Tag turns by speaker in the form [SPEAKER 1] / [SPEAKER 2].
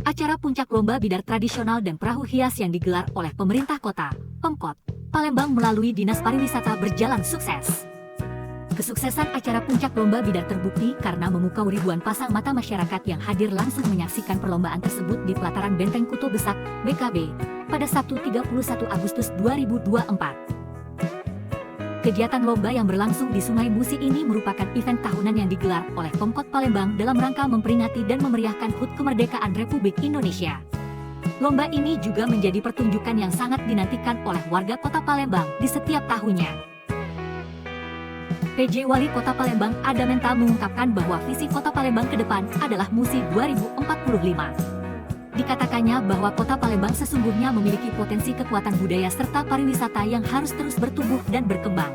[SPEAKER 1] Acara puncak lomba bidar tradisional dan perahu hias yang digelar oleh pemerintah kota, Pemkot, Palembang melalui Dinas Pariwisata berjalan sukses. Kesuksesan acara puncak lomba bidar terbukti karena memukau ribuan pasang mata masyarakat yang hadir langsung menyaksikan perlombaan tersebut di pelataran Benteng Kuto Besak, BKB, pada Sabtu 31 Agustus 2024. Kegiatan lomba yang berlangsung di Sungai Musi ini merupakan event tahunan yang digelar oleh Pemkot Palembang dalam rangka memperingati dan memeriahkan HUT Kemerdekaan Republik Indonesia. Lomba ini juga menjadi pertunjukan yang sangat dinantikan oleh warga Kota Palembang di setiap tahunnya. PJ Wali Kota Palembang Adamenta mengungkapkan bahwa visi Kota Palembang ke depan adalah Musi 2045. Dikatakannya bahwa Kota Palembang sesungguhnya memiliki potensi kekuatan budaya serta pariwisata yang harus terus bertumbuh dan berkembang.